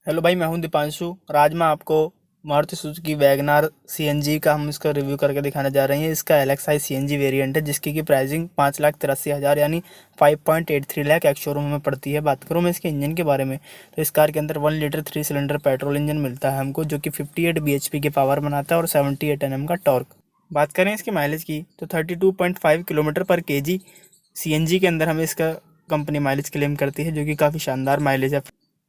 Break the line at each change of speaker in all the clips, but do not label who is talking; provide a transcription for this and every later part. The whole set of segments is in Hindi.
हेलो भाई, मैं हूं दीपांशु और आज मैं आपको मारुति सुजुकी वैगनार सीएनजी का हम इसका रिव्यू करके दिखाने जा रहे हैं। इसका एलएक्सआई सीएनजी वेरिएंट है जिसकी की प्राइसिंग 5,83,000 यानी 5.83 लाख एक्स शोरूम में पड़ती है। बात करूं मैं इसके इंजन के बारे में तो इस कार के अंदर 1 लीटर 3 सिलेंडर पेट्रोल इंजन मिलता है हमको, जो कि 58 bhp की पावर बनाता है और 78 Nm का टॉर्क। बात करें इसकी माइलेज की तो 32.5 किलोमीटर पर केजी सीएनजी के अंदर हमें इसका कंपनी माइलेज क्लेम करती है, जो कि काफ़ी शानदार माइलेज है।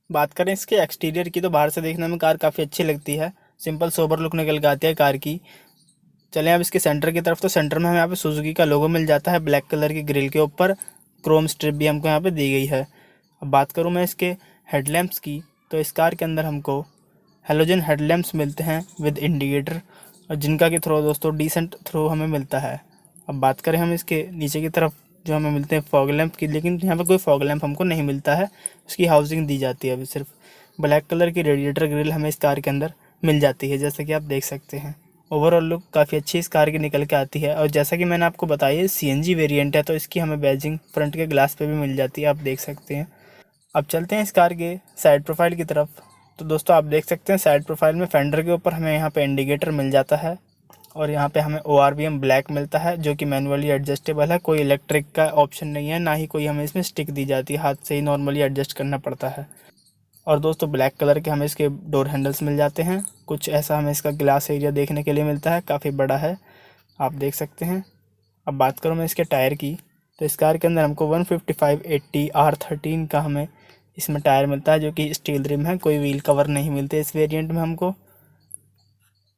बात करें इसके एक्सटीरियर की तो बाहर से देखने में कार काफ़ी अच्छी लगती है, सिंपल सोबर लुक निकल के आती है कार की। चलें अब इसके सेंटर की तरफ, तो सेंटर में हमें यहाँ पे सुजुकी का लोगो मिल जाता है ब्लैक कलर की ग्रिल के ऊपर। क्रोम स्ट्रिप भी हमको यहाँ पे दी गई है। अब बात करूँ मैं इसके हेडलैम्प्स की तो इस कार के अंदर हमको हेलोजन हेडलैम्प्स मिलते हैं विद इंडिकेटर, और जिनका के थ्रो दोस्तों डिसेंट थ्रो हमें मिलता है। अब बात करें हम इसके नीचे की तरफ जो हमें मिलते हैं फॉग लैंप की, लेकिन यहाँ पे कोई फॉग लैंप हमको नहीं मिलता है, उसकी हाउसिंग दी जाती है अभी सिर्फ। ब्लैक कलर की रेडिएटर ग्रिल हमें इस कार के अंदर मिल जाती है, जैसा कि आप देख सकते हैं। ओवरऑल लुक काफ़ी अच्छी इस कार की निकल के आती है, और जैसा कि मैंने आपको बताया सीएनजी वेरिएंट है तो इसकी हमें बैजिंग फ्रंट के ग्लास पे भी मिल जाती है, आप देख सकते हैं। अब चलते हैं इस कार के साइड प्रोफाइल की तरफ। तो दोस्तों आप देख सकते हैं साइड प्रोफाइल में फेंडर के ऊपर हमें यहाँ पे इंडिकेटर मिल जाता है, और यहाँ पे हमें ORVM ब्लैक मिलता है जो कि मैनुअली एडजस्टेबल है। कोई इलेक्ट्रिक का ऑप्शन नहीं है, ना ही कोई हमें इसमें स्टिक दी जाती है, हाथ से ही नॉर्मली एडजस्ट करना पड़ता है। और दोस्तों ब्लैक कलर के हमें इसके डोर हैंडल्स मिल जाते हैं। कुछ ऐसा हमें इसका ग्लास एरिया देखने के लिए मिलता है, काफ़ी बड़ा है, आप देख सकते हैं। अब बात करूँ मैं इसके टायर की तो इस कार के अंदर हमको 155/80 R13 का हमें इसमें टायर मिलता है, जो कि स्टील रिम है, कोई व्हील कवर नहीं मिलते इस वेरिएंट में हमको।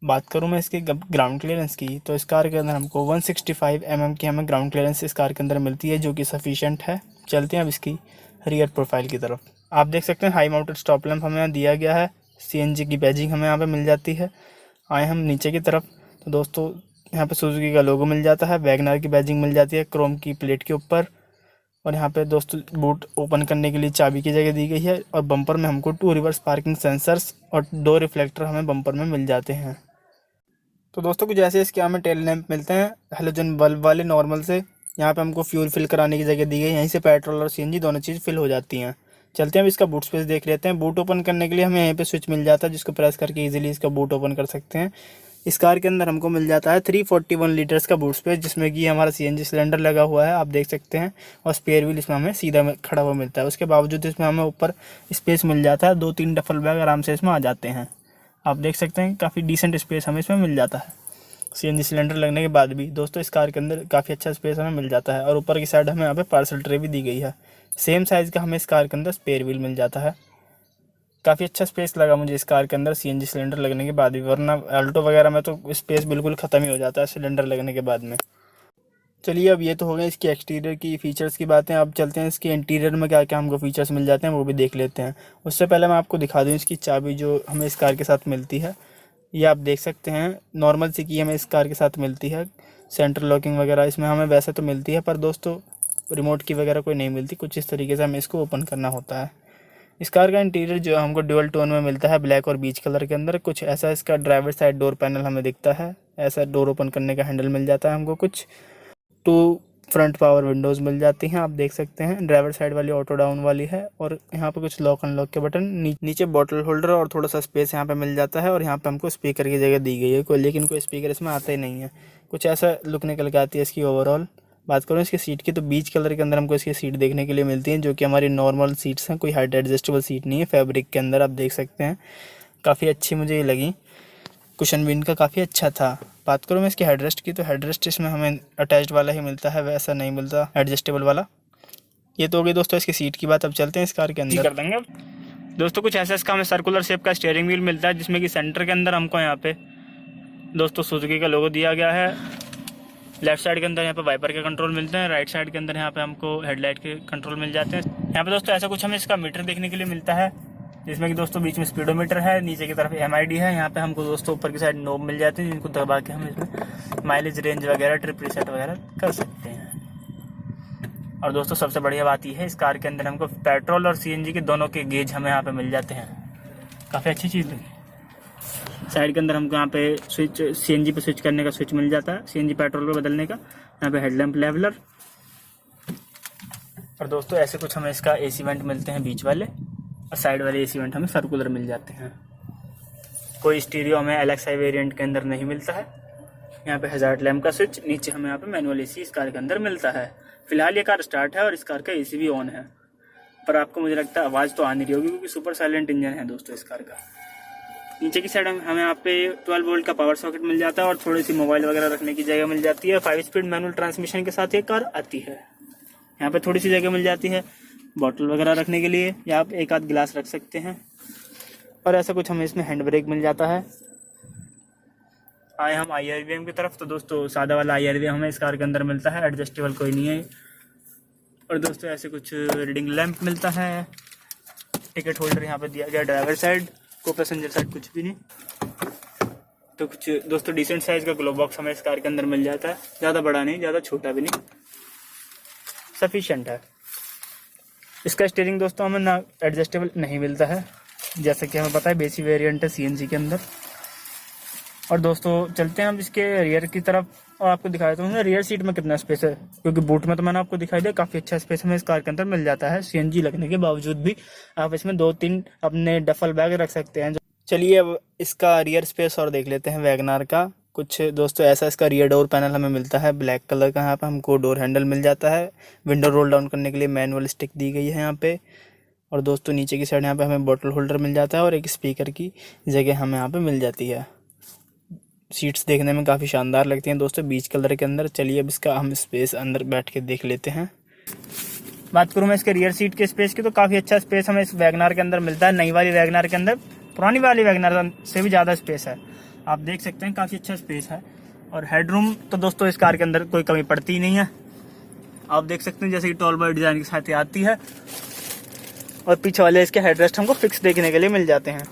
बात करूँ मैं इसके ग्राउंड क्लियरेंस की तो इस कार के अंदर हमको 165 mm की हमें ग्राउंड क्लियरेंस इस कार के अंदर मिलती है, जो कि सफिशेंट है। चलते हैं अब इसकी रियर प्रोफाइल की तरफ। आप देख सकते हैं हाई माउंटेड स्टॉप लैंप हमें यहाँ दिया गया है, सीएनजी की बैजिंग हमें यहाँ पे मिल जाती है। आए हम नीचे की तरफ तो दोस्तों यहाँ पे सुजुकी का लोगो मिल जाता है, वैगनार की बैजिंग मिल जाती है क्रोम की प्लेट के ऊपर, और यहाँ पे दोस्तों बूट ओपन करने के लिए चाबी की जगह दी गई है, और बम्पर में हमको 2 रिवर्स पार्किंग सेंसर्स और 2 रिफ्लेक्टर हमें बम्पर में मिल जाते हैं। तो दोस्तों कुछ ऐसे इसके हमें टेल लैंप मिलते हैं हेलोजन बल्ब वाले नॉर्मल से। यहाँ पे हमको फ्यूल फिल कराने की जगह दी गई है, यहीं से पेट्रोल और सीएनजी दोनों चीज़ फिल हो जाती हैं। चलते हैं अब इसका बूट स्पेस देख लेते हैं। बूट ओपन करने के लिए हमें यहीं पे स्विच मिल जाता है, जिसको प्रेस करके इजीली इसका बूट ओपन कर सकते हैं। इस कार के अंदर हमको मिल जाता है 341 लीटर्स का बूट स्पेस, जिसमें कि हमारा सीएनजी सिलेंडर लगा हुआ है, आप देख सकते हैं। और स्पेयर व्हील इसमें हमें सीधा खड़ा हुआ मिलता है। उसके बावजूद इसमें हमें ऊपर स्पेस मिल जाता है, 2-3 डफल बैग आराम से इसमें आ जाते हैं, आप देख सकते हैं। काफ़ी डिसेंट स्पेस हमें इसमें मिल जाता है सीएनजी सिलेंडर लगने के बाद भी। दोस्तों इस कार के अंदर काफ़ी अच्छा स्पेस हमें मिल जाता है, और ऊपर की साइड हमें यहाँ पे पार्सल ट्रे भी दी गई है। सेम साइज़ का हमें इस कार के अंदर स्पेयर व्हील मिल जाता है। काफ़ी अच्छा स्पेस लगा मुझे इस कार के अंदर सीएनजी सिलेंडर लगने के बाद भी, वरना अल्टो वगैरह में तो स्पेस बिल्कुल ख़त्म ही हो जाता है सिलेंडर लगने के बाद में। चलिए अब ये तो हो गए इसकी एक्सटीरियर की फीचर्स की बातें। अब चलते हैं इसके इंटीरियर में क्या क्या हमको फीचर्स मिल जाते हैं, वो भी देख लेते हैं। उससे पहले मैं आपको दिखा दूँ इसकी चाबी जो हमें इस कार के साथ मिलती है। ये आप देख सकते हैं नॉर्मल सी की हमें इस कार के साथ मिलती है। सेंटर लॉकिंग वगैरह इसमें हमें वैसे तो मिलती है, पर दोस्तों रिमोट की वगैरह कोई नहीं मिलती। कुछ इस तरीके से हमें इसको ओपन करना होता है। इस कार का इंटीरियर जो हमको ड्यूअल टोन में मिलता है, ब्लैक और बीच कलर के अंदर। कुछ ऐसा इसका ड्राइवर साइड डोर पैनल हमें दिखता है, ऐसा डोर ओपन करने का हैंडल मिल जाता है हमको। कुछ 2 फ्रंट पावर विंडोज़ मिल जाती हैं, आप देख सकते हैं। ड्राइवर साइड वाली ऑटो डाउन वाली है, और यहाँ पे कुछ लॉक अनलॉक के बटन, नीचे बॉटल होल्डर और थोड़ा सा स्पेस यहाँ पे मिल जाता है। और यहाँ पे हमको स्पीकर की जगह दी गई है कोई, लेकिन कोई स्पीकर इसमें आता ही नहीं है। कुछ ऐसा लुक निकल के आती है इसकी ओवरऑल। बात करूँ इसकी सीट की तो बीच कलर के अंदर हमको इसकी सीट देखने के लिए मिलती है, जो कि हमारी नॉर्मल सीट्स हैं, कोई हाइट एडजस्टेबल सीट नहीं है। फैब्रिक के अंदर आप देख सकते हैं, काफ़ी अच्छी मुझे ये लगी। कुशन भी इनका काफ़ी अच्छा था। बात करूँ मैं इसकी हेडरेस्ट की तो हेडरेस्ट इसमें हमें अटैच्ड वाला ही मिलता है, वैसा नहीं मिलता एडजस्टेबल वाला। ये तो हो गई दोस्तों इसकी सीट की बात। अब चलते हैं इस कार के अंदर कर देंगे। दोस्तों कुछ ऐसा इसका हमें सर्कुलर शेप का स्टीयरिंग व्हील मिलता है, जिसमें कि सेंटर के अंदर हमको यहाँ पे दोस्तों सुजुकी का लोगो दिया गया है। लेफ्ट साइड के अंदर यहाँ पे वाइपर के कंट्रोल मिलते हैं, राइट साइड के अंदर यहाँ पे हमको हेडलाइट के कंट्रोल मिल जाते हैं। यहाँ पे दोस्तों ऐसा कुछ हमें इसका मीटर देखने के लिए मिलता है, जिसमें कि दोस्तों बीच में स्पीडोमीटर है, नीचे की तरफ MID है। यहाँ पे हमको दोस्तों ऊपर की साइड नोब मिल जाती है, जिनको दबा के हम इसमें माइलेज रेंज वगैरह ट्रिप रीसेट वगैरह कर सकते हैं। और दोस्तों सबसे बढ़िया बात यह है इस कार के अंदर हमको पेट्रोल और सीएनजी के दोनों के गेज हमें यहाँ पे मिल जाते हैं, काफ़ी अच्छी चीज़ लगी। साइड के अंदर हमको यहाँ पे स्विच, सीएनजी पे स्विच करने का स्विच मिल जाता है, सीएनजी पेट्रोल पे बदलने का। यहाँ पे हेडलैम्प लेवलर, और दोस्तों ऐसे कुछ हमें इसका AC वेंट मिलते हैं बीच वाले। और साइड वाले एसी वेंट हमें सर्कुलर मिल जाते हैं। कोई स्टीरियो हमें LXi वेरिएंट के अंदर नहीं मिलता है। यहाँ पे हजार्ड लैम्प का स्विच, नीचे हमें यहाँ पे मैनुअल एसी इस कार के अंदर मिलता है। फिलहाल ये कार स्टार्ट है और इस कार का एसी भी ऑन है, पर आपको मुझे लगता है आवाज़ तो आ नहीं रही होगी क्योंकि सुपर साइलेंट इंजन है दोस्तों इस कार का। नीचे की साइड हमें यहाँ पे 12 वोल्ट का पावर सॉकेट मिल जाता है और थोड़ी सी मोबाइल वगैरह रखने की जगह मिल जाती है। 5 स्पीड मैनुअल ट्रांसमिशन के साथ ये कार आती है। यहाँ पे थोड़ी सी जगह मिल जाती है बॉटल वगैरह रखने के लिए, या आप एक आध गिलास रख सकते हैं। और ऐसा कुछ हमें इसमें हैंड ब्रेक मिल जाता है। आए हम IRVM की तरफ, तो दोस्तों सादा वाला IRVM हमें इस कार के अंदर मिलता है, एडजस्टेबल कोई नहीं है। और दोस्तों ऐसे कुछ रीडिंग लैंप मिलता है। टिकट होल्डर यहाँ पे दिया गया ड्राइवर साइड को, पैसेंजर साइड कुछ भी नहीं। तो कुछ दोस्तों डिसेंट साइज का ग्लो बॉक्स हमें इस कार के अंदर मिल जाता है, ज़्यादा बड़ा नहीं ज़्यादा छोटा भी नहीं, सफिशिएंट है। इसका स्टीयरिंग दोस्तों हमें ना एडजस्टेबल नहीं मिलता है, जैसा कि हमें पता है बेसिक वेरिएंट है CNG के अंदर। और दोस्तों चलते हैं हम इसके रियर की तरफ और आपको दिखा देता हूँ रियर सीट में कितना स्पेस है, क्योंकि बूट में तो मैंने आपको दिखाई दिया काफ़ी अच्छा स्पेस हमें इस कार के अंदर मिल जाता है। CNG लगने के बावजूद भी आप इसमें 2-3 अपने डफल बैग रख सकते हैं। चलिए अब इसका रियर स्पेस और देख लेते हैं वैगनार का। कुछ दोस्तों ऐसा इसका रियर डोर पैनल हमें मिलता है ब्लैक कलर का। यहाँ पे हमको डोर हैंडल मिल जाता है। विंडो रोल डाउन करने के लिए मैनुअल स्टिक दी गई है यहाँ पे। और दोस्तों नीचे की साइड यहाँ पे हमें बॉटल होल्डर मिल जाता है और एक स्पीकर की जगह हमें यहाँ पे मिल जाती है। सीट्स देखने में काफ़ी शानदार लगती हैं दोस्तों, बीच कलर के अंदर। चलिए अब इसका हम स्पेस अंदर बैठ के देख लेते हैं। बात करूँ मैं इसके रियर सीट के स्पेस की, तो काफ़ी अच्छा स्पेस हमें इस वैगनार के अंदर मिलता है। नई वाली वैगनार के अंदर पुरानी वाली वैगनार से भी ज़्यादा स्पेस है, आप देख सकते हैं काफ़ी अच्छा स्पेस है। और हेडरूम तो दोस्तों इस कार के अंदर कोई कमी पड़ती ही नहीं है, आप देख सकते हैं जैसे कि टॉल बॉय डिज़ाइन के साथ ही आती है। और पीछे वाले इसके हेडरेस्ट हमको फिक्स देखने के लिए मिल जाते हैं।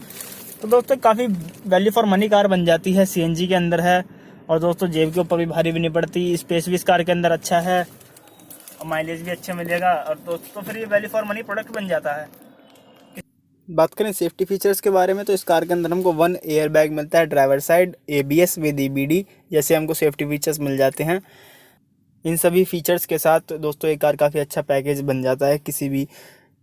तो दोस्तों काफ़ी वैल्यू फॉर मनी कार बन जाती है, CNG के अंदर है। और दोस्तों जेब के ऊपर भी भारी भी नहीं पड़ती, स्पेस भी इस कार के अंदर अच्छा है और माइलेज भी अच्छा मिलेगा। और दोस्तों फिर ये वैल्यू फॉर मनी प्रोडक्ट बन जाता है। बात करें सेफ्टी फीचर्स के बारे में, तो इस कार के अंदर हमको 1 एयर बैग मिलता है driver side, ABS with EBD जैसे हमको सेफ्टी फीचर्स मिल जाते हैं। इन सभी फीचर्स के साथ दोस्तों एक कार काफ़ी अच्छा पैकेज बन जाता है किसी भी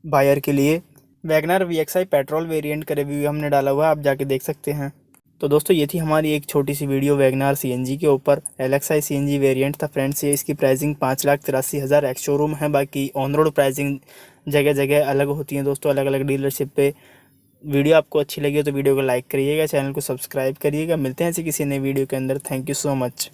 बायर के लिए। वैगनार VXi पेट्रोल वेरिएंट का रिव्यू हमने डाला हुआ है, आप जाके देख सकते हैं। तो दोस्तों ये थी हमारी एक छोटी सी वीडियो वैगनार CNG के ऊपर। LXi CNG वेरिएंट था फ्रेंड्स। ये इसकी प्राइसिंग 5,83,000 एक्स शोरूम है, बाकी ऑन रोड प्राइसिंग जगह जगह अलग होती हैं दोस्तों, अलग अलग डीलरशिप पे। वीडियो आपको अच्छी लगी हो तो वीडियो को लाइक करिएगा, चैनल को सब्सक्राइब करिएगा। मिलते हैं ऐसे किसी नई वीडियो के अंदर। Thank you so much.